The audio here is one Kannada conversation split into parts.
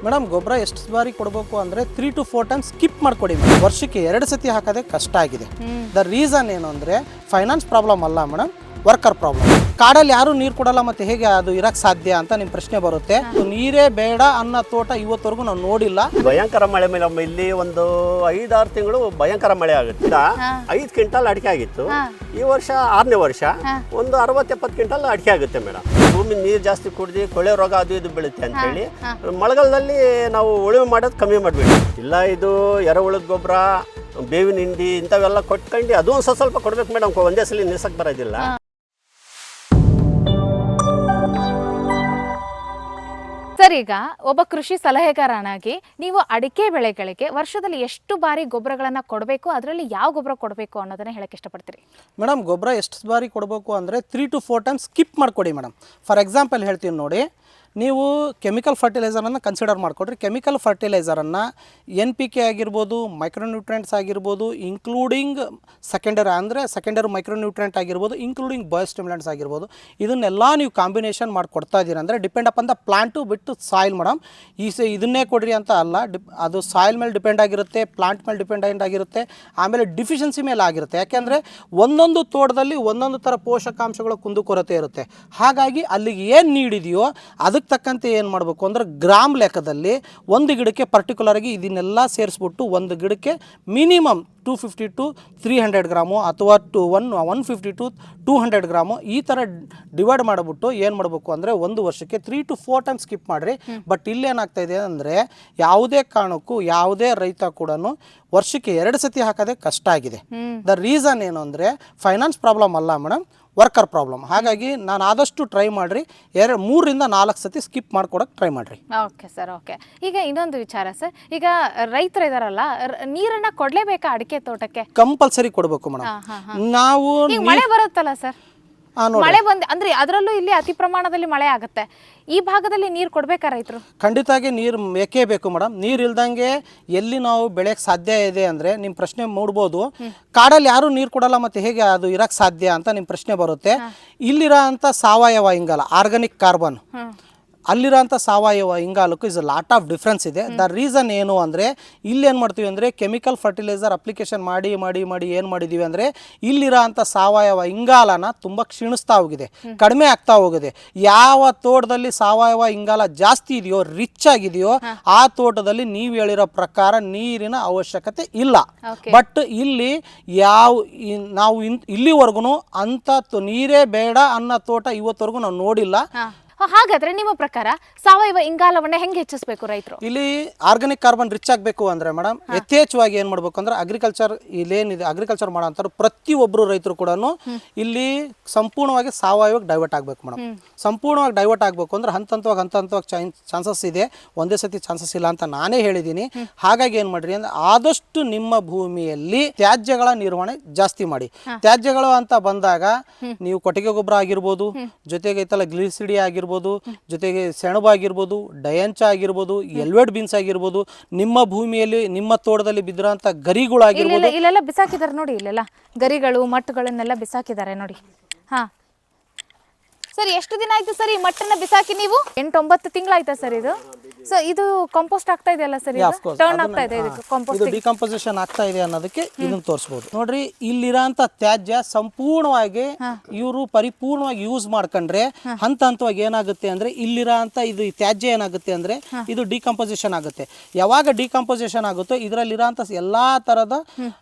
ಮೇಡಮ್ ಗೊಬ್ಬರ ಎಷ್ಟು ಬಾರಿ ಕೊಡಬೇಕು ಅಂದರೆ 3 to 4 ಟೈಮ್ಸ್ ಸ್ಕಿಪ್ ಮಾಡಿಕೊಡಿ. ವರ್ಷಕ್ಕೆ 2 ಸತಿ ಹಾಕೋದೇ ಕಷ್ಟ ಆಗಿದೆ. ದ ರೀಸನ್ ಏನು ಅಂದರೆ ಫೈನಾನ್ಸ್ ಪ್ರಾಬ್ಲಮ್ ಅಲ್ಲ ಮೇಡಮ್, ವರ್ಕರ್ ಪ್ರಾಬ್ಲಮ್. ಕಾಡಲ್ಲಿ ಯಾರು ನೀರು ಕೊಡಲ್ಲ, ಮತ್ತೆ ಹೇಗೆ ಅದು ಇರಕ್ಕೆ ಸಾಧ್ಯ ಅಂತ ನಿಮ್ಮ ಪ್ರಶ್ನೆ ಬರುತ್ತೆ. ನೀರೇ ಬೇಡ ಅನ್ನೋ ತೋಟ ಇವತ್ತವರೆಗೂ ನಾವು ನೋಡಿಲ್ಲ. ಭಯಂಕರ ಮಳೆ ಮೇಲೆ ಇಲ್ಲಿ ಒಂದು 5-6 ತಿಂಗಳು ಭಯಂಕರ ಮಳೆ ಆಗುತ್ತೆ. 5 ಕ್ವಿಂಟಲ್ ಅಡಿಕೆ ಆಗಿತ್ತು. ಈ ವರ್ಷ 6ನೇ ವರ್ಷ ಒಂದು 60-70 ಕ್ವಿಂಟಲ್ ಅಡಿಕೆ ಆಗುತ್ತೆ ಮೇಡಮ್. ಭೂಮಿ ನೀರು ಜಾಸ್ತಿ ಕುಡ್ದು ಕೊಳೆ ರೋಗ ಅದು ಇದು ಬೀಳುತ್ತೆ ಅಂತ ಹೇಳಿ ಮಳೆಗಾಲದಲ್ಲಿ ನಾವು ಉಳುಮೆ ಮಾಡೋದು ಕಮ್ಮಿ ಮಾಡಬೇಕು. ಇಲ್ಲ ಇದು ಎರೆಹುಳದ ಗೊಬ್ಬರ, ಬೇವಿನ ಹಿಂಡಿ ಇಂಥವೆಲ್ಲ ಕೊಟ್ಕೊಂಡು ಅದು ಒಂದು ಸ್ವಲ್ಪ ಕೊಡ್ಬೇಕು ಮೇಡಮ್. ಒಂದೇ ಸಲ ನಿಲ್ಸಕ್ಕೆ ಬರೋದಿಲ್ಲ. ಸರ್, ಈಗ ಒಬ್ಬ ಕೃಷಿ ಸಲಹೆಗಾರನಾಗಿ ನೀವು ಅಡಿಕೆ ಬೆಳೆಗಳಿಗೆ ವರ್ಷದಲ್ಲಿ ಎಷ್ಟು ಬಾರಿ ಗೊಬ್ಬರಗಳನ್ನು ಕೊಡಬೇಕು, ಅದರಲ್ಲಿ ಯಾವ ಗೊಬ್ಬರ ಕೊಡಬೇಕು ಅನ್ನೋದನ್ನ ಹೇಳಕ್ಕೆ ಇಷ್ಟಪಡ್ತೀರಿ? ಮೇಡಮ್, ಗೊಬ್ಬರ ಎಷ್ಟು ಬಾರಿ ಕೊಡಬೇಕು ಅಂದರೆ 3 to 4 ಟೈಮ್ಸ್ ಸ್ಕಿಪ್ ಮಾಡಿಕೊಡಿ ಮೇಡಮ್. ಫಾರ್ ಎಕ್ಸಾಂಪಲ್ ಹೇಳ್ತೀನಿ ನೋಡಿ, ನೀವು ಕೆಮಿಕಲ್ ಫರ್ಟಿಲೈಸರನ್ನು ಕನ್ಸಿಡರ್ ಮಾಡಿಕೊಡ್ರಿ. ಕೆಮಿಕಲ್ ಫರ್ಟಿಲೈಸರನ್ನು NPK ಆಗಿರ್ಬೋದು, ಮೈಕ್ರೋನ್ಯೂಟ್ರೆಂಟ್ಸ್ ಆಗಿರ್ಬೋದು, ಇನ್ಕ್ಲೂಡಿಂಗ್ ಸೆಕೆಂಡರಿ ಮೈಕ್ರೋನ್ಯೂಟ್ರೆಂಟ್ ಆಗಿರ್ಬೋದು, ಇನ್ಕ್ಲೂಡಿಂಗ್ ಬಯೋಸ್ಟಿಮ್ಯುಲೆಂಟ್ಸ್ ಆಗಿರ್ಬೋದು, ಇದನ್ನೆಲ್ಲ ನೀವು ಕಾಂಬಿನೇಷನ್ ಮಾಡಿ ಕೊಡ್ತಾ ಇದ್ದೀರಿ ಅಂದರೆ ಡಿಪೆಂಡ್ ಅಪಾನ್ ದ ಪ್ಲಾಂಟು ಬಿಟ್ಟು ಸಾಯಿಲ್ ಮೇಡಮ್. ಇದನ್ನೇ ಕೊಡ್ರಿ ಅಂತ ಅಲ್ಲ, ಅದು ಸಾಯಿಲ್ ಮೇಲೆ ಡಿಪೆಂಡ್ ಆಗಿರುತ್ತೆ, ಪ್ಲಾಂಟ್ ಮೇಲೆ ಡಿಪೆಂಡೆಂಟ್ ಆಗಿರುತ್ತೆ, ಆಮೇಲೆ ಡಿಫಿಷಿಯನ್ಸಿ ಮೇಲೆ ಆಗಿರುತ್ತೆ. ಯಾಕೆಂದರೆ ಒಂದೊಂದು ತೋಟದಲ್ಲಿ ಒಂದೊಂದು ಥರ ಪೋಷಕಾಂಶಗಳ ಕುಂದುಕೊರತೆ ಇರುತ್ತೆ. ಹಾಗಾಗಿ ಅಲ್ಲಿಗೆ ಏನು ನೀಡಿದೆಯೋ ಅದಕ್ಕೆ ತಕ್ಕಂತೆ ಏನು ಮಾಡಬೇಕು ಅಂದರೆ ಗ್ರಾಮ್ ಲೆಕ್ಕದಲ್ಲಿ ಒಂದು ಗಿಡಕ್ಕೆ ಪರ್ಟಿಕ್ಯುಲರಾಗಿ ಇದನ್ನೆಲ್ಲ ಸೇರಿಸ್ಬಿಟ್ಟು ಒಂದು ಗಿಡಕ್ಕೆ ಮಿನಿಮಮ್ 250 to 300 ಗ್ರಾಮು ಅಥವಾ 150 to 200 ಗ್ರಾಮು ಈ ಥರ ಡಿವೈಡ್ ಮಾಡಿಬಿಟ್ಟು ಏನು ಮಾಡಬೇಕು ಅಂದರೆ ಒಂದು ವರ್ಷಕ್ಕೆ 3 to 4 ಟೈಮ್ಸ್ ಸ್ಕಿಪ್ ಮಾಡಿರಿ. ಬಟ್ ಇಲ್ಲೇನಾಗ್ತಾ ಇದೆ ಅಂದರೆ ಯಾವುದೇ ಕಾರಣಕ್ಕೂ ಯಾವುದೇ ರೈತ ಕೂಡ ವರ್ಷಕ್ಕೆ 2 ಸತಿ ಹಾಕೋದೇ ಕಷ್ಟ ಆಗಿದೆ. ದ ರೀಸನ್ ಏನು ಅಂದರೆ ಫೈನಾನ್ಸ್ ಪ್ರಾಬ್ಲಮ್ ಅಲ್ಲ ಮೇಡಮ್, ವರ್ಕರ್ ಪ್ರಾಬ್ಲಮ್. ಹಾಗಾಗಿ ನಾನು ಆದಷ್ಟು ಟ್ರೈ ಮಾಡಿರಿ, 3 ರಿಂದ 4 ಸತಿ ಸ್ಕಿಪ್ ಮಾಡ್ಕೊಡಕ್ಕೆ ಟ್ರೈ ಮಾಡಿರಿ. Okay sir, okay. ಈಗ ಇನ್ನೊಂದು ವಿಚಾರ ಸರ್, ಈಗ ರೈತರು ಇದಾರಲ್ಲ, ನೀರನ್ನ ಕೊಡ್ಲೇಬೇಕಾ ಅಡಿಕೆ ತೋಟಕ್ಕೆ? ಕಂಪಲ್ಸರಿ ಕೊಡಬೇಕು ಮೇಡಮ್. ನಾವು ಮಳೆ ಬರುತ್ತಲ್ಲ ಸರ್, ಮಳೆ ಅಂದ್ರೆ ಅದರಲ್ಲೂ ಇಲ್ಲಿ ಅತಿ ಪ್ರಮಾಣದಲ್ಲಿ ಮಳೆ ಆಗುತ್ತೆ. ಈ ಭಾಗದಲ್ಲಿ ನೀರು ಕೊಡ್ಬೇಕಾ ರೈತರು? ಖಂಡಿತವಾಗಿ ನೀರು ಬೇಕೇ ಬೇಕು ಮೇಡಮ್. ನೀರು ಇಲ್ದಂಗೆ ಎಲ್ಲಿ ನಾವು ಬೆಳೆಯಕ್ಕೆ ಸಾಧ್ಯ ಇದೆ ಅಂದರೆ ನಿಮ್ಮ ಪ್ರಶ್ನೆ ಮೂಡ್ಬೋದು, ಕಾಡಲ್ಲಿ ಯಾರು ನೀರು ಕೊಡಲ್ಲ ಮತ್ತೆ ಹೇಗೆ ಅದು ಇರಕ್ಕೆ ಸಾಧ್ಯ ಅಂತ ನಿಮ್ಮ ಪ್ರಶ್ನೆ ಬರುತ್ತೆ. ಇಲ್ಲಿರೋ ಅಂಥ ಸಾವಯವ ಇಂಗಾಲ, ಆರ್ಗಾನಿಕ್ ಕಾರ್ಬನ್, ಅಲ್ಲಿರೋಂಥ ಸಾವಯವ ಇಂಗಾಲಕ್ಕೂ ಇಸ್ ಲಾಟ್ ಆಫ್ ಡಿಫ್ರೆನ್ಸ್ ಇದೆ. ದ ರೀಸನ್ ಏನು ಅಂದರೆ ಇಲ್ಲೇನು ಮಾಡ್ತೀವಿ ಅಂದರೆ ಕೆಮಿಕಲ್ ಫರ್ಟಿಲೈಸರ್ ಅಪ್ಲಿಕೇಶನ್ ಮಾಡಿ ಮಾಡಿ ಮಾಡಿ ಏನು ಮಾಡಿದ್ದೀವಿ ಅಂದರೆ ಇಲ್ಲಿರೋ ಅಂಥ ಸಾವಯವ ಇಂಗಾಲನ ತುಂಬ ಕ್ಷೀಣಿಸ್ತಾ ಹೋಗಿದೆ, ಕಡಿಮೆ ಆಗ್ತಾ ಹೋಗಿದೆ. ಯಾವ ತೋಟದಲ್ಲಿ ಸಾವಯವ ಇಂಗಾಲ ಜಾಸ್ತಿ ಇದೆಯೋ, ರಿಚ್ ಆಗಿದೆಯೋ, ಆ ತೋಟದಲ್ಲಿ ನೀವು ಹೇಳಿರೋ ಪ್ರಕಾರ ನೀರಿನ ಅವಶ್ಯಕತೆ ಇಲ್ಲ. ಬಟ್ ಇಲ್ಲಿ ನಾವು ಇಲ್ಲಿವರೆಗೂ ಅಂಥ ನೀರೇ ಬೇಡ ಅನ್ನೋ ತೋಟ ಇವತ್ತವರೆಗೂ ನಾವು ನೋಡಿಲ್ಲ. ಹಾಗಾದ್ರೆ ನಿಮ್ಮ ಪ್ರಕಾರ ಸಾವಯವ ಇಂಗಾಲವನ್ನ ಹೆಂಗೆ ಹೆಚ್ಚಿಸಬೇಕು ರೈತರು? ಇಲ್ಲಿ ಆರ್ಗಾನಿಕ್ ಕಾರ್ಬನ್ ರಿಚ್ ಆಗಬೇಕು ಅಂದ್ರೆ ಮೇಡಮ್, ಯಥೇಚ್ಛವಾಗಿ ಏನು ಮಾಡಬೇಕು ಅಂದ್ರೆ ಅಗ್ರಿಕಲ್ಚರ್ ಮಾಡೋಂಥವ್ರು ಪ್ರತಿಯೊಬ್ಬರು ರೈತರು ಕೂಡ ಇಲ್ಲಿ ಸಂಪೂರ್ಣವಾಗಿ ಸಾವಯವಕ್ಕೆ ಡೈವರ್ಟ್ ಆಗಬೇಕು ಮೇಡಮ್. ಸಂಪೂರ್ಣವಾಗಿ ಡೈವರ್ಟ್ ಆಗಬೇಕು ಅಂದ್ರೆ ಹಂತವಾಗಿ ಚಾನ್ಸಸ್ ಇದೆ, ಒಂದೇ ಸತಿ ಚಾನ್ಸಸ್ ಇಲ್ಲ ಅಂತ ನಾನೇ ಹೇಳಿದ್ದೀನಿ. ಹಾಗಾಗಿ ಏನು ಮಾಡ್ರಿ ಅಂದ್ರೆ ಆದಷ್ಟು ನಿಮ್ಮ ಭೂಮಿಯಲ್ಲಿ ತ್ಯಾಜ್ಯಗಳ ನಿರ್ವಹಣೆ ಜಾಸ್ತಿ ಮಾಡಿ. ತ್ಯಾಜ್ಯಗಳು ಅಂತ ಬಂದಾಗ ನೀವು ಕೊಟ್ಟಿಗೆ ಗೊಬ್ಬರ ಆಗಿರ್ಬೋದು, ಜೊತೆಗೆ ಐತಲ್ಲ ಗ್ಲಿಸಿಡಿ ಆಗಿರ್ಬೋದು, ಜೊತೆಗೆ ಸೆಣಬು ಆಗಿರ್ಬೋದು, ಡಯಂಚ ಆಗಿರ್ಬೋದು, ಎಲ್ವೆಡ್ ಬೀನ್ಸ್ ಆಗಿರ್ಬೋದು, ನಿಮ್ಮ ಭೂಮಿಯಲ್ಲಿ ನಿಮ್ಮ ತೋಟದಲ್ಲಿ ಬಿದ್ದಿರೋಂಥ ಗರಿಗಳಾಗಿರ್ಬೋದು, ಇಲ್ಲೆಲ್ಲ ಬಿಸಾಕಿದ್ದಾರೆ ನೋಡಿ, ಇಲ್ಲೆಲ್ಲ ಗರಿಗಳು ಮಟ್ಟುಗಳನ್ನೆಲ್ಲ ಬಿಸಾಕಿದ್ದಾರೆ ನೋಡಿ. ಹಾ ಸರ್, ಎಷ್ಟು ದಿನ ಆಯ್ತು ಸರ್ ಈ ಮಟ್ಟನ್ನ ಬಿಸಾಕಿ? ನೀವು 8-9 ತಿಂಗಳಾಯ್ತಾ ಸರ್ ಇದು? ಸೊ ಇದು ಕಾಂಪೋಸ್ಟ್ ಆಗ್ತಾ ಇದೆಯಲ್ಲ ಸರ್, ಟರ್ನ್ ಆಗ್ತಾ ಇದೆ, ಇದು ಡಿಕಂಪೋಸಿಷನ್ ಆಗ್ತಾ ಇದೆ ಅನ್ನೋದಕ್ಕೆ ಇದನ್ನ ತೋರಿಸಬಹುದು ನೋಡ್ರಿ. ಇಲ್ಲಿರೋಂಥ ತ್ಯಾಜ್ಯ ಸಂಪೂರ್ಣವಾಗಿ ಇವರು ಪರಿಪೂರ್ಣವಾಗಿ ಯೂಸ್ ಮಾಡ್ಕೊಂಡ್ರೆ ಹಂತವಾಗಿ ಏನಾಗುತ್ತೆ ಅಂದ್ರೆ ಇಲ್ಲಿರೋಂಥ ಇದು ತ್ಯಾಜ್ಯ ಏನಾಗುತ್ತೆ ಅಂದ್ರೆ ಇದು ಡಿಕಂಪೋಸಿಷನ್ ಆಗುತ್ತೆ. ಯಾವಾಗ ಡಿಕಂಪೋಸಿಷನ್ ಆಗುತ್ತೋ ಇದರಲ್ಲಿರೋಂಥ ಎಲ್ಲಾ ತರದ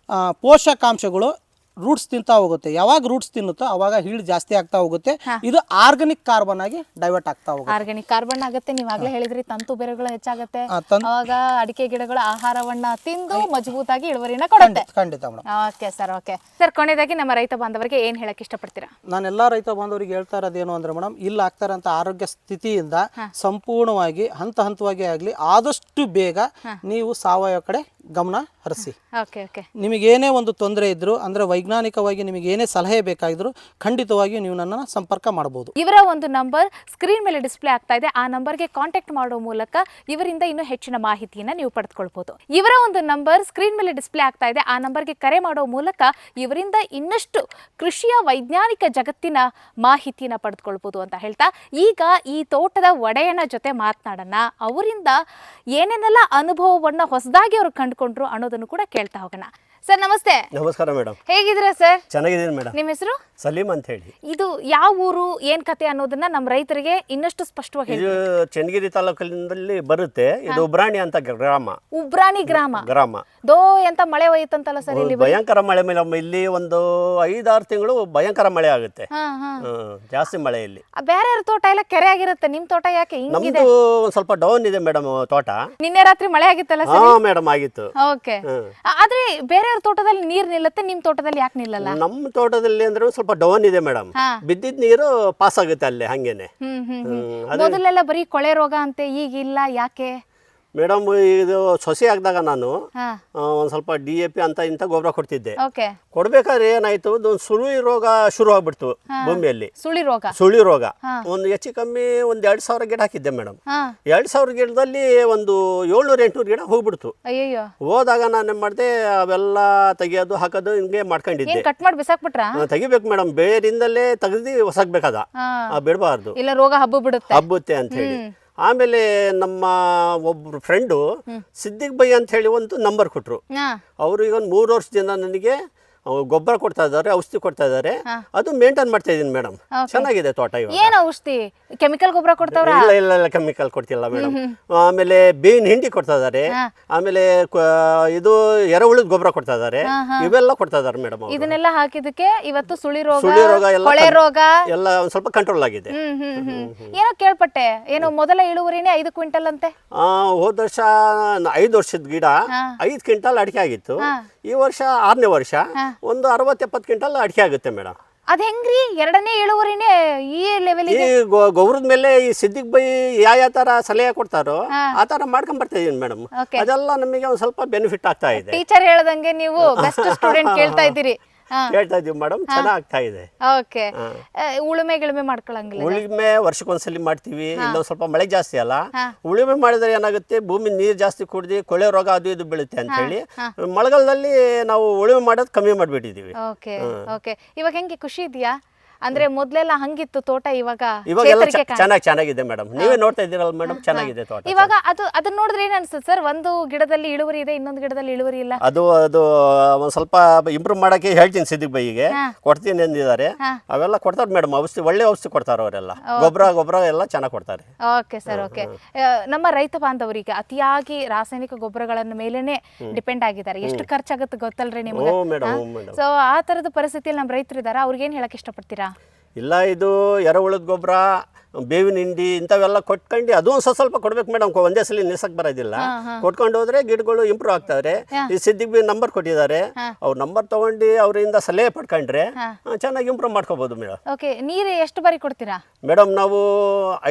ಪೋಷಕಾಂಶಗಳು ರೂಟ್ಸ್ ತಿಂತಾ ಹೋಗುತ್ತೆ. ಯಾವಾಗ ರೂಟ್ಸ್ ತಿನ್ನುತ್ತೋ ಅವಾಗ ಹೀಳ್ ಜಾಸ್ತಿ ಆಗ್ತಾ ಹೋಗುತ್ತೆ. ಇದು ಆರ್ಗಾನಿಕ್ ಕಾರ್ಬನ್ ಆಗಿ ಡೈವರ್ಟ್ ಆಗ್ತಾ ಹೋಗುತ್ತೆ. ಆರ್ಗಾನಿಕ್ ಕಾರ್ಬನ್ ಆಗುತ್ತೆ. ನೀವಾಗ್ಲೇ ಹೇಳಿದ್ರಿ ತಂತು ಬೇರುಗಳು ಹೆಚ್ಚಾಗುತ್ತೆ, ಅವಾಗ ಅಡಿಕೆ ಗಿಡಗಳ ಆಹಾರವನ್ನ ತಿಂದು ಮಜಬೂತಾಗಿ ಇಳುವರಿನ ಕೊಡುತ್ತೆ. ಖಂಡಿತ madam. Okay sir, okay sir. ಕೊನೆಯದಾಗಿ ನಮ್ಮ ರೈತ ಬಾಂಧವರಿಗೆ ಏನ್ ಹೇಳಕ್ ಇಷ್ಟಪಡ್ತೀರಾ? ನಾನೆಲ್ಲಾ ರೈತ ಬಾಂಧವರಿಗೆ ಹೇಳ್ತಾ ಇರೋದೇನು ಅಂದ್ರೆ ಮೇಡಮ್, ಇಲ್ಲಿ ಆಗ್ತಾ ಇರೋಂಥ ಆರೋಗ್ಯ ಸ್ಥಿತಿಯಿಂದ ಸಂಪೂರ್ಣವಾಗಿ ಹಂತವಾಗಿ ಆಗ್ಲಿ ಆದಷ್ಟು ಬೇಗ ನೀವು ಸಾವಯವ ಕಡೆ ಗಮನ ಹರಿಸಿ. Okay okay. ನಿಮಗೇನೇ ಒಂದು ತೊಂದರೆ ಇದ್ದರೂ ಅಂದರೆ ವೈಜ್ಞಾನಿಕವಾಗಿ ನಿಮಗೇನೇ ಸಲಹೆ ಬೇಕಾಗಿದ್ರು ಖಂಡಿತವಾಗಿಯೂ ನೀವು ನನ್ನನ್ನು ಸಂಪರ್ಕ ಮಾಡ್ಬೋದು. ಇವರ ಒಂದು ನಂಬರ್ ಸ್ಕ್ರೀನ್ ಮೇಲೆ ಡಿಸ್ಪ್ಲೇ ಆಗ್ತಾ ಇದೆ. ಆ ನಂಬರ್ಗೆ ಕಾಂಟ್ಯಾಕ್ಟ್ ಮಾಡೋ ಮೂಲಕ ಇವರಿಂದ ಇನ್ನೂ ಹೆಚ್ಚಿನ ಮಾಹಿತಿಯನ್ನು ನೀವು ಪಡೆದುಕೊಳ್ಬೋದು. ಇವರ ಒಂದು ನಂಬರ್ ಸ್ಕ್ರೀನ್ ಮೇಲೆ ಡಿಸ್ಪ್ಲೇ ಆಗ್ತಾ ಇದೆ. ಆ ನಂಬರ್ಗೆ ಕರೆ ಮಾಡೋ ಮೂಲಕ ಇವರಿಂದ ಇನ್ನಷ್ಟು ಕೃಷಿಯ ವೈಜ್ಞಾನಿಕ ಜಗತ್ತಿನ ಮಾಹಿತಿಯನ್ನು ಪಡೆದುಕೊಳ್ಬೋದು ಅಂತ ಹೇಳ್ತಾ, ಈಗ ಈ ತೋಟದ ಒಡೆಯನ ಜೊತೆ ಮಾತನಾಡೋಣ. ಅವರಿಂದ ಏನೇನೆಲ್ಲ ಅನುಭವವನ್ನು ಹೊಸದಾಗಿ ಅವರು ಕಂಡುಕೊಂಡ್ರು ಅನ್ನೋದನ್ನು ಕೂಡ ಕೇಳ್ತಾ ಹೋಗೋಣ. ಸರ್ ನಮಸ್ತೆ. ನಮಸ್ಕಾರ ಮೇಡಮ್. ಹೇಗಿದ್ದೀರಾ ಸರ್? ಚೆನ್ನಾಗಿದ್ದೀನಿ ಮೇಡಮ್. ನಿಮ್ಮ ಹೆಸರು? ಸಲೀಮ್ ಅಂತ ಹೇಳಿ. ಇದು ಯಾವ ಊರು, ಏನ್ ಕತೆ ಅನ್ನೋದನ್ನ ನಮ್ಮ ರೈತರಿಗೆ ಇನ್ನಷ್ಟು ಸ್ಪಷ್ಟವಾಗಿ ಹೇಳಿ. ಇದು ಚನ್ನಗಿರಿ ತಾಲೂಕಿನಲ್ಲಿ ಬರುತ್ತೆ. ಇದು ಉಬ್ರಾಣಿ ಅಂತ ಗ್ರಾಮ. ಉಬ್ರಾಣಿ ಗ್ರಾಮ. ದೋ ಎಂತ ಮಳೆ ಹೋಯ್ತಂತಲ್ಲ ಸರ್ ಇಲ್ಲಿ? ಭಯಂಕರ ಮಳೆ ಮೇಡಮ್. ಇಲ್ಲಿ ಒಂದು 5-6 ತಿಂಗಳು ಭಯಂಕರ ಮಳೆ ಆಗುತ್ತೆ. ಜಾಸ್ತಿ ಮಳೆ ಇಲ್ಲಿ. ಬೇರೆ ತೋಟ ಎಲ್ಲ ಕೆರೆ ಆಗಿರುತ್ತೆ, ನಿಮ್ ತೋಟ ಯಾಕೆ ಹಿಂಗಿದೆ? ನಮ್ದು ಒಂದ್ ಸ್ವಲ್ಪ ಡೌನ್ ಇದೆ ಮೇಡಮ್ ತೋಟ. ನಿನ್ನೆ ರಾತ್ರಿ ಮಳೆ ಆಗಿತ್ತಲ್ಲ ಹಾ ಮೇಡಮ್, ಆಗಿತ್ತು. ಓಕೆ. ಆದ್ರೆ ಬೇರೆಯವ್ರ ತೋಟದಲ್ಲಿ ನೀರ್ ನಿಲ್ಲುತ್ತೆ, ನಿಮ್ ತೋಟದಲ್ಲಿ ಯಾಕೆ ನಿಲ್ಲಲ್ಲ? ನಮ್ಮ ತೋಟದಲ್ಲಿ ಅಂದ್ರೆ ಸ್ವಲ್ಪ ಡೌನ್ ಇದೆ ಮೇಡಮ್. ಬಿದ್ದಿದ್ ನೀರು ಪಾಸ್ ಆಗುತ್ತೆ ಅಲ್ಲಿ ಹಂಗೇನೆ. ಮೊದಲೆಲ್ಲ ಬರೀ ಕೊಳೆ ರೋಗ ಅಂತೆ, ಈಗ ಇಲ್ಲ, ಯಾಕೆ ಮೇಡಮ್? ಇದು ಸೊಸೆ ಆಗಿದಾಗ ನಾನು ಒಂದ್ ಸ್ವಲ್ಪ DAP ಅಂತ ಇಂತ ಗೊಬ್ಬರ ಕೊಡ್ತಿದ್ದೆ. ಕೊಡ್ಬೇಕಾದ್ರೆ ಏನಾಯ್ತು, ಒಂದು ಸುಳಿ ರೋಗ ಶುರು ಆಗ್ಬಿಡ್ತು ಭೂಮಿಯಲ್ಲಿ. ಸುಳಿ ರೋಗ ಒಂದು ಹೆಚ್ಚು ಕಮ್ಮಿ ಒಂದ್ 2,000 ಗಿಡ ಹಾಕಿದ್ದೆ ಮೇಡಮ್. 2,000 ಗಿಡದಲ್ಲಿ ಒಂದು 700-800 ಗಿಡ ಹೋಗ್ಬಿಡ್ತು. ಹೋದಾಗ ನಾನು ಏನ್ ಮಾಡಿದೆ, ಅವೆಲ್ಲ ತೆಗಿಯೋದು ಹಾಕೋದು ಹಿಂಗೆ ಮಾಡ್ಕೊಂಡಿದ್ದೆ. ಕಟ್ ಮಾಡಿ ಬಿಸಾಕ್ಬಿಟ್ರ? ತೆಗಿಬೇಕು ಮೇಡಮ್, ಬೇರಿಂದಲೇ ತೆಗೆದು ಹೊಸಾಕ್ಬೇಕಾದ, ಬಿಡಬಾರ್ದು, ಇಲ್ಲ ರೋಗ ಹಬ್ಬುತ್ತೆ ಅಂತ ಹೇಳಿ. ಆಮೇಲೆ ನಮ್ಮ ಒಬ್ರು ಫ್ರೆಂಡು ಸಿದ್ದಿಕ್ ಬೈ ಅಂತ ಹೇಳಿ ಒಂದು ನಂಬರ್ ಕೊಟ್ರು. ಅವರು ಈಗ ಒಂದು 3 ವರ್ಷದಿಂದ ನನಗೆ ಗೊಬ್ಬರ ಕೊಡ್ತಾ ಇದ್ದಾರೆ, ಔಷಧಿ ಕೊಡ್ತಾ ಇದ್ದಾರೆ. ಅದು ಮೇಂಟೈನ್ ಮಾಡ್ತಾ ಇದೀನಿ ಮೇಡಮ್. ಚೆನ್ನಾಗಿದೆ ತೋಟ. ಏನು ಔಷಧಿ? ಕೆಮಿಕಲ್ ಗೊಬ್ಬರ ಕೊಡ್ತಾವ್ರ? ಇಲ್ಲ ಕೆಮಿಕಲ್ ಕೊಡ್ತಿಲ್ಲ ಮೇಡಮ್. ಆಮೇಲೆ ಬೇವಿನ ಹಿಂಡಿ ಕೊಡ್ತಾ ಇದಾರೆ. ಆಮೇಲೆ ಇದು ಎರೆಹುಳದ ಗೊಬ್ಬರ ಕೊಡ್ತಾ ಇದಾರೆ. ಇವೆಲ್ಲ ಕೊಡ್ತಾ ಇದಾರೆ ಮೇಡಮ್. ಇದನ್ನೆಲ್ಲ ಹಾಕಿದಕ್ಕೆ ಇವತ್ತು ಸುಳಿ ರೋಗ ಕೊಳೆ ರೋಗ ಎಲ್ಲ ಒಂದ್ ಸ್ವಲ್ಪ ಕಂಟ್ರೋಲ್ ಆಗಿದೆ. ಏನೋ ಕೇಳ್ಪಟ್ಟೆ, ಏನು ಮೊದಲ ಇಳುವರಿನೇ 5 ಕ್ವಿಂಟಲ್ ಅಂತೆ? ಹೋದ ವರ್ಷ 5 ವರ್ಷದ ಗಿಡ 5 ಕ್ವಿಂಟಲ್ ಅಡಿಕೆ ಆಗಿತ್ತು. ಈ ವರ್ಷ 6ನೇ ವರ್ಷ ಒಂದು 60-70 ಕ್ವಿಂಟಲ್ ಅಡಿಕೆ ಆಗುತ್ತೆ ಮೇಡಮ್. ಅದ್ ಹೆಂಗ್ರಿ 2ನೇ ಇಳುವರಿನೇ ಈ ಲೆವೆಲ್? ಈ ಗೊಬ್ಬರದ ಮೇಲೆ ಈ ಸಿದ್ದಿಕ್ ಬೈ ಯಾವ ತರ ಸಲಹೆ ಕೊಡ್ತಾರೋ ಆ ತರ ಮಾಡ್ಕೊಂಡ್ ಬರ್ತಾ ಇದೀನಿ ಮೇಡಮ್. ಅದೆಲ್ಲ ನಮಗೆ ಒಂದ್ ಸ್ವಲ್ಪ ಬೆನಿಫಿಟ್ ಆಗ್ತಾ ಇದೆ. ಟೀಚರ್ ಹೇಳ್ದಂಗೆ ನೀವು ಬೆಸ್ಟ್ ಸ್ಟೂಡೆಂಟ್ ಕೇಳ್ತಾ ಇದ್ದೀರಿ. ಹೇಳ್ತಾ ಇದೀವಿ ಮೇಡಮ್, ಚೆನ್ನಾಗ್ತಾ ಇದೆ. ಓಕೆ. ಉಳುಮೆ ಮಾಡ್ಕೊಳಂಗಿಲ್ಲ? ಉಳುಮೆ ವರ್ಷಕ್ಕೊಂದ್ಸಲಿ ಮಾಡ್ತೀವಿ. ಇಲ್ಲೊಂದ್ ಸ್ವಲ್ಪ ಮಳೆ ಜಾಸ್ತಿ ಅಲ್ಲ, ಉಳುಮೆ ಮಾಡಿದ್ರೆ ಏನಾಗುತ್ತೆ, ಭೂಮಿ ನೀರ್ ಜಾಸ್ತಿ ಕುಡ್ದು ಕೊಳೆ ರೋಗ ಅದು ಇದು ಬೀಳುತ್ತೆ ಅಂತ ಹೇಳಿ ಮಳೆಗಾಲದಲ್ಲಿ ನಾವು ಉಳುಮೆ ಮಾಡೋದು ಕಮ್ಮಿ ಮಾಡ್ಬಿಟ್ಟಿದೀವಿ. Okay okay. ಇವಾಗ ಹೆಂಗೆ, ಖುಷಿ ಇದೆಯಾ? ಅಂದ್ರೆ ಮೊದ್ಲೆಲ್ಲ ಹಂಗಿತ್ತು ತೋಟ, ಇವಾಗೆಲ್ಲ ಚೆನ್ನಾಗಿದೆ ಮೇಡಮ್. ನೀವೇ ನೋಡ್ತಾ ಇದ್ದೀರಲ್ಲ ಮೇಡಮ್, ಚೆನ್ನಾಗಿದೆ ತೋಟ. ಇವಾಗ ಅದನ್ನ ನೋಡಿದ್ರೆ ಏನ್ ಅನ್ಸುತ್ತೆ ಸರ್? ಒಂದು ಗಿಡದಲ್ಲಿ ಇಳುವರಿ ಇದೆ, ಇನ್ನೊಂದು ಗಿಡದಲ್ಲಿ ಇಳುವರಿ ಇಲ್ಲ. ಅದು ಒಂದ್ ಸ್ವಲ್ಪ ಇಂಪ್ರೂವ್ ಮಾಡಕ್ಕೆ ಹೇಳ್ತೀನಿ ಸಿದ್ದಿಕ್ ಬೈಗೆ, ಕೊಡ್ತೀನಿ ಎಂದಿದ್ದಾರೆ. ಅವೆಲ್ಲ ಕೊಡ್ತಾರೆ ಮೇಡಮ್. ಒಳ್ಳೆ ಔಷಧಿ ಕೊಡ್ತಾರೆ ಅವರೆಲ್ಲ. ಗೊಬ್ಬರ ಎಲ್ಲ ಚೆನ್ನಾಗಿ ಕೊಡ್ತಾರೆ. Okay sir, okay. ನಮ್ಮ ರೈತ ಬಾಂಧವರಿಗೆ ಅತಿಯಾಗಿ ರಾಸಾಯನಿಕ ಗೊಬ್ಬರಗಳನ್ನ ಮೇಲೇನೆ ಡಿಪೆಂಡ್ ಆಗಿದ್ದಾರೆ. ಎಷ್ಟು ಖರ್ಚಾಗುತ್ತೆ ಗೊತ್ತಲ್ರಿ ನಿಮ್ಗೆ? ಸೊ ಆ ತರದ ಪರಿಸ್ಥಿತಿಯಲ್ಲಿ ನಮ್ಮ ರೈತರು ಇದಾರೆ, ಅವ್ರಿಗೆ ಏನ್ ಹೇಳಕ್ ಇಷ್ಟಪಡ್ತೀರಾ? ಇಲ್ಲ, ಇದು ಎರೆಹುಳದ ಗೊಬ್ಬರ, ಬೇವಿನ ಹಿಂಡಿ ಇಂಥವೆಲ್ಲ ಕೊಟ್ಕೊಂಡು ಅದು ಒಂದು ಸ್ವಲ್ಪ ಕೊಡ್ಬೇಕು ಮೇಡಮ್. ಒಂದೇ ಸಲ ನಿಲ್ಸಕ್ ಬರೋದಿಲ್ಲ. ಕೊಟ್ಕೊಂಡು ಹೋದ್ರೆ ಗಿಡಗಳು ಇಂಪ್ರೂವ್ ಆಗ್ತಾವ್ರೆ. ಈ ಸಿದ್ದಿಕ್ ಬಿ ನಂಬರ್ ಕೊಟ್ಟಿದ್ದಾರೆ, ಅವ್ರ ನಂಬರ್ ತಗೊಂಡು ಅವರಿಂದ ಸಲಹೆ ಪಡ್ಕೊಂಡ್ರೆ ಚೆನ್ನಾಗಿ ಇಂಪ್ರೂವ್ ಮಾಡ್ಕೋಬಹುದು ಮೇಡಮ್. ಓಕೆ. ನೀರು ಎಷ್ಟು ಬಾರಿ ಕೊಡ್ತೀರಾ ಮೇಡಮ್? ನಾವು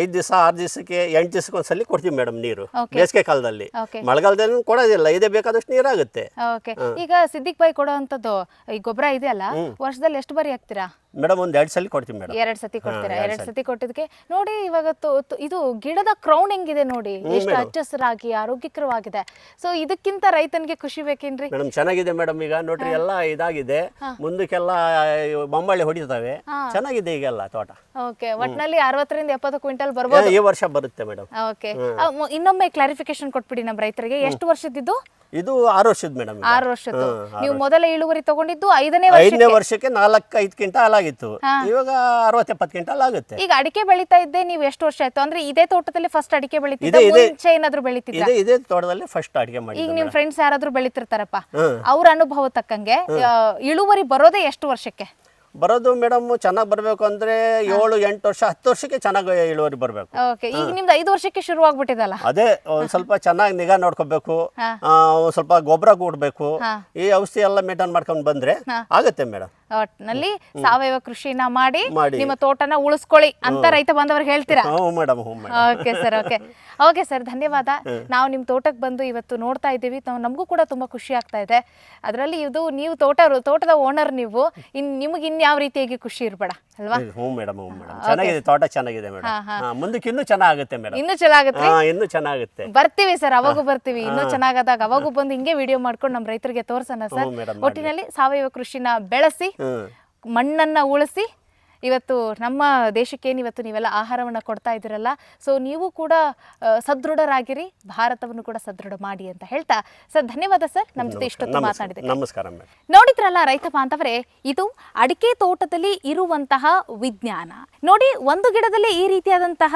5 ದಿವಸ 6 ದಿವಸಕ್ಕೆ 8 ದಿವಸಕ್ಕೆ ಒಂದ್ಸಲಿ ಕೊಡ್ತೀವಿ ಮೇಡಮ್ ನೀರು. ಬೇಸಿಗೆ ಕಾಲದಲ್ಲಿ, ಮಳೆಗಾಲದಲ್ಲಿ ಕೊಡೋದಿಲ್ಲ, ಇದೇ ಬೇಕಾದಷ್ಟು ನೀರಾಗುತ್ತೆ. ಈಗ ಸಿದ್ದಿಕ್ ಬೈ ಕೊಡುವಂತದ್ದು ಈ ಗೊಬ್ಬರ ಇದೆಯಲ್ಲ, ವರ್ಷದಲ್ಲಿ ಎಷ್ಟು ಬಾರಿ ಹಾಕ್ತೀರಾ ಮೇಡಮ್? ಒಂದ್ 2 ಸಲ ಕೊಡ್ತೀವಿ ಮೇಡಮ್. 2 ಸತಿ ಕೊಡ್ತೀರಾ? 2 ಸತಿ ಕೊಟ್ಟಿದ್ದಕ್ಕೆ ನೋಡಿ ಇವಾಗ ಇದು ಗಿಡದ ಕ್ರೌನ್ ಹೆಂಗಿದೆ ನೋಡಿ, ಎಷ್ಟು ಹಚ್ಚಹಸಿರಾಗಿ ಆರೋಗ್ಯಕರವಾಗಿದೆ. ಸೊ ಇದಕ್ಕಿಂತ ರೈತನಿಗೆ ಖುಷಿ ಬೇಕೇನ್ರಿ ಮೇಡಮ್? ಚೆನ್ನಾಗಿದೆ ಮೇಡಮ್. ಈಗ ನೋಡ್ರಿ ಎಲ್ಲ ಇದಾಗಿದೆ, ಮುಂದಕ್ಕೆಲ್ಲ ಬಂಬಾಳಿ ಹೊಡಿತಾವೆ. ಚೆನ್ನಾಗಿದೆ ಈಗೆಲ್ಲ ತೋಟ. ಓಕೆ. ಒಟ್ನಲ್ಲಿ 60-70 ಕ್ವಿಂಟಲ್ ಬರ್ಬೋದು ಈ ವರ್ಷ ಬರುತ್ತೆ ಮೇಡಮ್. ಓಕೆ. ಇನ್ನೊಮ್ಮೆ ಕ್ಲಾರಿಫಿಕೇಶನ್ ಕೊಟ್ಬಿಡಿ ನಮ್ಮ ರೈತರಿಗೆ. ಎಷ್ಟು ವರ್ಷದಿದ್ದು? ಇದು 6 ವರ್ಷದ ಮೇಡಮ್. 6 ವರ್ಷದ್ದು. ನೀವು ಮೊದಲ ಇಳುವರಿ ತಗೊಂಡಿದ್ದು 5ನೇ ವರ್ಷಕ್ಕೆ 4-5 ಕ್ವಿಂಟಲ್ ಆಗಿತ್ತು. ಇವಾಗ 60-70 ಕ್ವಿಂಟಲ್ ಆಗುತ್ತೆ. ಈಗ ಅಡಿಕೆ ಬೆಳೀತಾ ಇದ್ದೆ ನೀವು ಎಷ್ಟು ವರ್ಷ ಆಯ್ತು? ಅಂದ್ರೆ ಇದೇ ತೋಟದಲ್ಲಿ ಫಸ್ಟ್ ಅಡಿಕೆ ಬೆಳೀತಿದ್ದೆ, ಮುಂಚೆ ಏನಾದ್ರು ಬೆಳೀತಿದ್ದ? ಇದೇ ತೋಟದಲ್ಲಿ ಫಸ್ಟ್ ಅಡಿಕೆ ಮಾಡಿ. ಈಗ ನಿಮ್ ಫ್ರೆಂಡ್ಸ್ ಯಾರಾದ್ರೂ ಬೆಳೀತಿರ್ತಾರಪ್ಪ, ಅವ್ರ ಅನುಭವ ತಕ್ಕಂಗೆ ಇಳುವರಿ ಬರೋದೇ ಎಷ್ಟು ವರ್ಷಕ್ಕೆ ಬರೋದು ಮೇಡಮ್? ಚೆನ್ನಾಗಿ ಬರಬೇಕು ಅಂದ್ರೆ 7-8 ವರ್ಷ 10 ವರ್ಷಕ್ಕೆ ಚೆನ್ನಾಗಿ ಇಳುವರಿ ಬರಬೇಕು. ಓಕೆ. ಈಗ ನಿಮ್ದು 5 ವರ್ಷಕ್ಕೆ ಶುರು ಆಗ್ಬಿಟ್ಟಿದಲ್ಲ? ಅದೇ ಒಂದ್ ಸ್ವಲ್ಪ ಚೆನ್ನಾಗಿ ನಿಗಾ ನೋಡ್ಕೋಬೇಕು, ಒಂದ್ ಸ್ವಲ್ಪ ಗೊಬ್ಬರ ಕೊಡ್ಬೇಕು, ಈ ಔಷಧಿ ಎಲ್ಲ ಮೇಂಟೈನ್ ಮಾಡ್ಕೊಂಡ್ ಬಂದ್ರೆ ಆಗುತ್ತೆ ಮೇಡಮ್. ಒಟ್ನಲ್ಲಿ ಸಾವಯವ ಕೃಷಿನ ಮಾಡಿ ಮಾಡಿ. ನಿಮ್ಮ ತೋಟನ ಉಳಿಸ್ಕೊಳ್ಳಿ ಅಂತ ರೈತ ಬಾಂಧವರಿಗೆ ಹೇಳ್ತೀರಾ? ಹ್ಞೂ ಮೇಡಮ್, ಹ್ಞೂ madam. Okay sir, okay sir, ಧನ್ಯವಾದ. ನಾವು ನಿಮ್ಮ ತೋಟಕ್ಕೆ ಬಂದು ಇವತ್ತು ನೋಡ್ತಾ ಇದ್ದೀವಿ, ನಮಗೂ ಕೂಡ ತುಂಬಾ ಖುಷಿ ಆಗ್ತಾ ಇದೆ. ಅದರಲ್ಲಿ ಇದು ನೀವು ತೋಟದ ಓನರ್, ನೀವು ನಿಮಗೆ ಇನ್ಯಾವ ರೀತಿಯಾಗಿ ಖುಷಿ ಇರಬೇಡ ಅಲ್ವಾ? ಹ್ಞೂ ಮೇಡಮ್, ಹ್ಞೂ ಮೇಡಮ್. ಚೆನ್ನಾಗಿದೆ, ತೋಟ ಚೆನ್ನಾಗಿದೆ ಮೇಡಮ್. ಮುಂದಕ್ಕೆ ಇನ್ನೂ ಚೆನ್ನಾಗುತ್ತೆ ಮೇಡಮ್. ಇನ್ನೂ ಚೆನ್ನಾಗುತ್ತೆ, ಇನ್ನೂ ಚೆನ್ನಾಗುತ್ತೆ. ಬರ್ತೀವಿ ಸರ್, ಅವಾಗೂ ಬರ್ತೀವಿ. ಇನ್ನೂ ಚೆನ್ನಾಗದಾಗ ಅವಾಗೂ ಬಂದು ಹಿಂಗೆ ವಿಡಿಯೋ ಮಾಡ್ಕೊಂಡು ನಮ್ಮ ರೈತರಿಗೆ ತೋರ್ಸೋಣ ಸರ್. ಒಟ್ಟಿನಲ್ಲಿ ಸಾವಯವ ಕೃಷಿನ ಬೆಳೆಸಿ ಮಣ್ಣನ್ನ ಉಳಿಸಿ ಇವತ್ತು ನಮ್ಮ ದೇಶಕ್ಕೆ ಇವತ್ತು ನೀವೆಲ್ಲ ಆಹಾರವನ್ನು ಕೊಡ್ತಾ ಇದ್ದೀರಲ್ಲ, ಸೊ ನೀವು ಕೂಡ ಸದೃಢರಾಗಿರಿ, ಭಾರತವನ್ನು ಕೂಡ ಸದೃಢ ಮಾಡಿ ಅಂತ ಹೇಳ್ತಾ ಸರ್ ಧನ್ಯವಾದ ಸರ್, ನಮ್ಮ ಜೊತೆ ಇಷ್ಟೊತ್ತು ಮಾತಾಡಿದೆ. ನಮಸ್ಕಾರ ಮೇಡಮ್. ನೋಡಿದ್ರಲ್ಲ ರೈತ ಬಾಂಧವರೇ, ಇದು ಅಡಿಕೆ ತೋಟದಲ್ಲಿ ಇರುವಂತಹ ವಿಜ್ಞಾನ ನೋಡಿ. ಒಂದು ಗಿಡದಲ್ಲಿ ಈ ರೀತಿಯಾದಂತಹ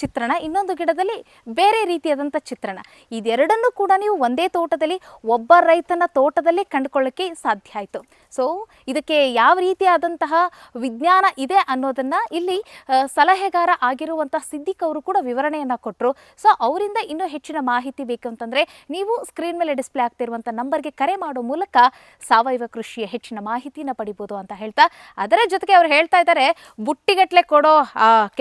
ಚಿತ್ರಣ, ಇನ್ನೊಂದು ಗಿಡದಲ್ಲಿ ಬೇರೆ ರೀತಿಯಾದಂತಹ ಚಿತ್ರಣ, ಇದೆರಡನ್ನೂ ಕೂಡ ನೀವು ಒಂದೇ ತೋಟದಲ್ಲಿ ಒಬ್ಬ ರೈತನ ತೋಟದಲ್ಲಿ ಕಂಡುಕೊಳ್ಳಕ್ಕೆ ಸಾಧ್ಯ ಆಯಿತು. ಸೊ ಇದಕ್ಕೆ ಯಾವ ರೀತಿಯಾದಂತಹ ವಿಜ್ಞಾನ ಇದೆ ಅನ್ನೋದನ್ನ ಇಲ್ಲಿ ಸಲಹೆಗಾರ ಆಗಿರುವಂತಹ ಸಿದ್ದಿಕ್ ಅವರು ಕೂಡ ವಿವರಣೆಯನ್ನ ಕೊಟ್ಟರು. ಸೊ ಅವರಿಂದ ಇನ್ನೂ ಹೆಚ್ಚಿನ ಮಾಹಿತಿ ಬೇಕು ಅಂತಂದ್ರೆ ನೀವು ಸ್ಕ್ರೀನ್ ಮೇಲೆ ಡಿಸ್ಪ್ಲೇ ಆಗ್ತಿರುವಂಥ ನಂಬರ್ಗೆ ಕರೆ ಮಾಡೋ ಮೂಲಕ ಸಾವಯವ ಕೃಷಿಯ ಹೆಚ್ಚಿನ ಮಾಹಿತಿನ ಪಡಿಬೋದು ಅಂತ ಹೇಳ್ತಾ, ಅದರ ಜೊತೆಗೆ ಅವ್ರು ಹೇಳ್ತಾ ಇದ್ದಾರೆ ಬುಟ್ಟಿಗಟ್ಟಲೆ ಕೊಡೋ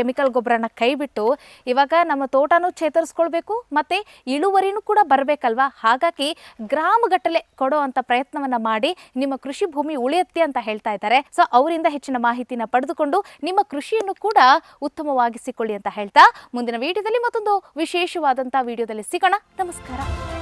ಕೆಮಿಕಲ್ ಗೊಬ್ಬರನ ಕೈ ಬಿಟ್ಟು ಇವಾಗ ನಮ್ಮ ತೋಟನೂ ಚೇತರಿಸ್ಕೊಳ್ಬೇಕು ಮತ್ತೆ ಇಳುವರಿನೂ ಕೂಡ ಬರಬೇಕಲ್ವಾ, ಹಾಗಾಗಿ ಗ್ರಾಮಗಟ್ಟಲೆ ಕೊಡೋ ಅಂತ ಪ್ರಯತ್ನವನ್ನ ಮಾಡಿ ನಿಮ್ಮ ಕೃಷಿ ಭೂಮಿ ಉಳಿಯುತ್ತೆ ಅಂತ ಹೇಳ್ತಾ ಇದ್ದಾರೆ. ಸೊ ಅವರಿಂದ ಹೆಚ್ಚಿನ ಮಾಹಿತಿನ ಪಡೆದುಕೊಂಡು ನಿಮ್ಮ ಕೃಷಿಯನ್ನು ಕೂಡ ಉತ್ತಮವಾಗಿಸಿಕೊಳ್ಳಿ ಅಂತ ಹೇಳ್ತಾ ಮುಂದಿನ ವಿಡಿಯೋದಲ್ಲಿ ಮತ್ತೊಂದು ವಿಶೇಷವಾದಂತಹ ವಿಡಿಯೋದಲ್ಲಿ ಸಿಗೋಣ. ನಮಸ್ಕಾರ.